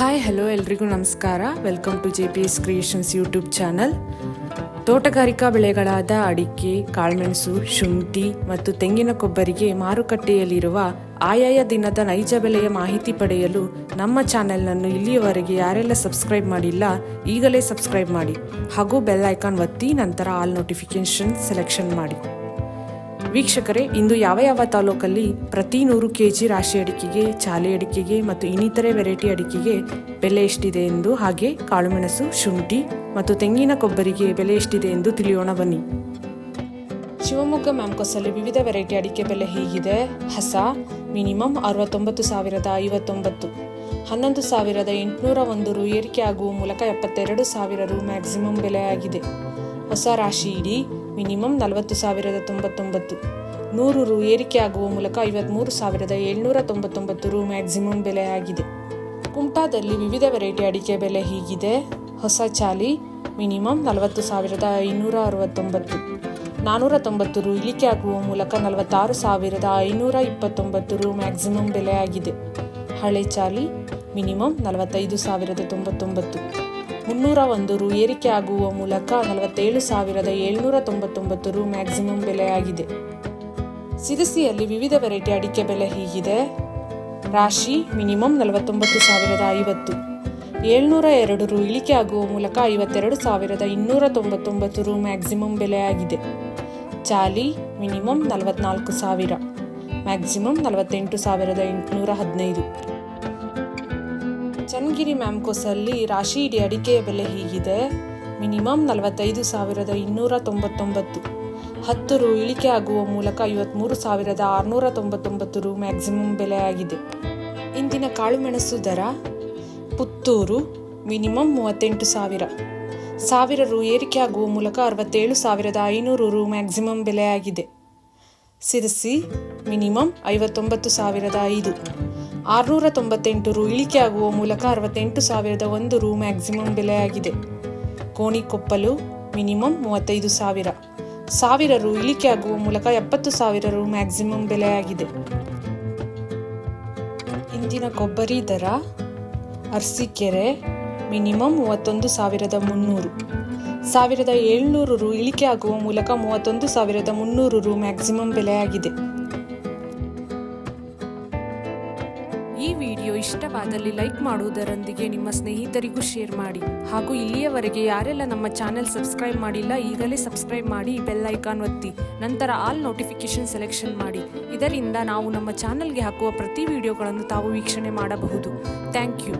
Hi hello ಎಲ್ರಿಗೂ ನಮಸ್ಕಾರ. Welcome to JPS creations YouTube channel. ತೋಟಗಾರಿಕಾ ಬೆಳೆಗಳಾದ ಅಡಿಕೆ, ಕಾಳುಮೆಣಸು, ಶುಂಠಿ ಮತ್ತು ತೆಂಗಿನ ಕೊಬ್ಬರಿಗೆ ಮಾರುಕಟ್ಟೆಯಲ್ಲಿರುವ ಆಯಾಯ ದಿನದ ನೈಜ ಬೆಲೆಯ ಮಾಹಿತಿ ಪಡೆಯಲು ನಮ್ಮ ಚಾನೆಲ್ನನ್ನು ಇಲ್ಲಿಯವರೆಗೆ ಯಾರೆಲ್ಲ ಸಬ್ಸ್ಕ್ರೈಬ್ ಮಾಡಿಲ್ಲ ಈಗಲೇ ಸಬ್ಸ್ಕ್ರೈಬ್ ಮಾಡಿ ಹಾಗೂ ಬೆಲ್ ಐಕಾನ್ ಒತ್ತಿ ನಂತರ ಆಲ್ ನೋಟಿಫಿಕೇಶನ್ ಸೆಲೆಕ್ಷನ್ ಮಾಡಿ. ವೀಕ್ಷಕರೇ, ಇಂದು ಯಾವ ತಾಲೂಕಲ್ಲಿ ಪ್ರತಿ 100 kg ರಾಶಿ ಅಡಿಕೆಗೆ, ಚಾಲೆ ಅಡಿಕೆಗೆ ಮತ್ತು ಇನ್ನಿತರೆ ವೆರೈಟಿ ಅಡಿಕೆಗೆ ಬೆಲೆ ಎಷ್ಟಿದೆ ಎಂದು, ಹಾಗೆ ಕಾಳುಮೆಣಸು, ಶುಂಠಿ ಮತ್ತು ತೆಂಗಿನ ಕೊಬ್ಬರಿಗೆ ಬೆಲೆ ಎಷ್ಟಿದೆ ಎಂದು ತಿಳಿಯೋಣ ಬನ್ನಿ. ಶಿವಮೊಗ್ಗ ಮ್ಯಾಮ್ಕೋಸಲ್ಲಿ ವಿವಿಧ ವೆರೈಟಿ ಅಡಿಕೆ ಬೆಲೆ ಹೀಗಿದೆ. ಹೊಸ ಮಿನಿಮಮ್ 69,059, 11,801 ರು ಏರಿಕೆ ಆಗುವ ಮೂಲಕ 72,000 ರು ಮ್ಯಾಕ್ಸಿಮಮ್ ಬೆಲೆಯಾಗಿದೆ. ಹೊಸ ರಾಶಿ ಇಡಿ ಮಿನಿಮಮ್ 40,099, 100 ರು ಏರಿಕೆ ಆಗುವ ಮೂಲಕ 53,799 ರು ಮ್ಯಾಕ್ಸಿಮಮ್ ಬೆಲೆಯಾಗಿದೆ. ಕುಮಟಾದಲ್ಲಿ ವಿವಿಧ ವೆರೈಟಿ ಅಡಿಕೆ ಬೆಲೆ ಹೀಗಿದೆ. ಹೊಸ ಚಾಲಿ ಮಿನಿಮಮ್ 40,569, 490 ರು ಇಳಿಕೆ ಆಗುವ ಮೂಲಕ 46,529 ರು ಮ್ಯಾಕ್ಸಿಮಮ್ ಬೆಲೆಯಾಗಿದೆ. ಹಳೆ ಚಾಲಿ ಮಿನಿಮಮ್ 45,099, 301 ರು ಏರಿಕೆ ಆಗುವ ಮೂಲಕ 47,799 ರು ಮ್ಯಾಕ್ಸಿಮಮ್ ಬೆಲೆಯಾಗಿದೆ. ಸಿರಸಿಯಲ್ಲಿ ವಿವಿಧ ವೆರೈಟಿ ಅಡಿಕೆ ಬೆಲೆ ಹೀಗಿದೆ. ರಾಶಿ ಮಿನಿಮಮ್ 49,050, 702 ರು ಇಳಿಕೆ ಆಗುವ ಮೂಲಕ 52,299 ರು ಮ್ಯಾಕ್ಸಿಮಮ್ ಬೆಲೆಯಾಗಿದೆ. ಚಾಲಿ ಮಿನಿಮಮ್ 44,000, ಮ್ಯಾಕ್ಸಿಮಮ್ 48,815. ಚನ್ನಗಿರಿ ಮ್ಯಾಮ್ಕೋಸಲ್ಲಿ ರಾಶಿ ಇಡಿ ಅಡಿಕೆಯ ಬೆಲೆ ಹೀಗಿದೆ. ಮಿನಿಮಮ್ 45,299, 10 ರು ಇಳಿಕೆ ಆಗುವ ಮೂಲಕ 53,699 ರು ಮ್ಯಾಕ್ಸಿಮಮ್ ಬೆಲೆಯಾಗಿದೆ. ಇಂದಿನ ಕಾಳುಮೆಣಸು ದರ: ಪುತ್ತೂರು ಮಿನಿಮಮ್ 38,000, 1,000 ರು ಏರಿಕೆ ಆಗುವ ಮೂಲಕ 67,500 ರು ಮ್ಯಾಕ್ಸಿಮಮ್ ಬೆಲೆಯಾಗಿದೆ. ಸಿರಸಿ ಮಿನಿಮಮ್ 59,005, 698 ರು ಇಳಿಕೆ ಆಗುವ ಮೂಲಕ 68,001 ರು ಮ್ಯಾಕ್ಸಿಮಮ್ ಬೆಲೆಯಾಗಿದೆ. ಕೋಣಿಕೊಪ್ಪಲು ಮಿನಿಮಮ್ 35,000, 1,000 ರು ಇಳಿಕೆ ಆಗುವ ಮೂಲಕ 70,000 ರು ಮ್ಯಾಕ್ಸಿಮಮ್ ಬೆಲೆಯಾಗಿದೆ. ಇಂದಿನ ಕೊಬ್ಬರಿ ದರ: ಅರಸೀಕೆರೆ ಮಿನಿಮಮ್ 31,300, 1,700 ರು ಇಳಿಕೆ ಆಗುವ ಮೂಲಕ 31,300 ರು ಮ್ಯಾಕ್ಸಿಮಮ್ ಬೆಲೆಯಾಗಿದೆ. ಈ ವಿಡಿಯೋ ಇಷ್ಟವಾದಲ್ಲಿ ಲೈಕ್ ಮಾಡುವುದರೊಂದಿಗೆ ನಿಮ್ಮ ಸ್ನೇಹಿತರಿಗೂ ಶೇರ್ ಮಾಡಿ ಹಾಗೂ ಇಲ್ಲಿಯವರೆಗೆ ಯಾರೆಲ್ಲ ನಮ್ಮ ಚಾನೆಲ್ ಸಬ್ಸ್ಕ್ರೈಬ್ ಮಾಡಿಲ್ಲ ಈಗಲೇ ಸಬ್ಸ್ಕ್ರೈಬ್ ಮಾಡಿ ಬೆಲ್ ಐಕಾನ್ ಒತ್ತಿ ನಂತರ ಆಲ್ ನೋಟಿಫಿಕೇಶನ್ ಸೆಲೆಕ್ಷನ್ ಮಾಡಿ. ಇದರಿಂದ ನಾವು ನಮ್ಮ ಚಾನೆಲ್ಗೆ ಹಾಕುವ ಪ್ರತಿ ವಿಡಿಯೋಗಳನ್ನು ತಾವು ವೀಕ್ಷಣೆ ಮಾಡಬಹುದು. Thank you.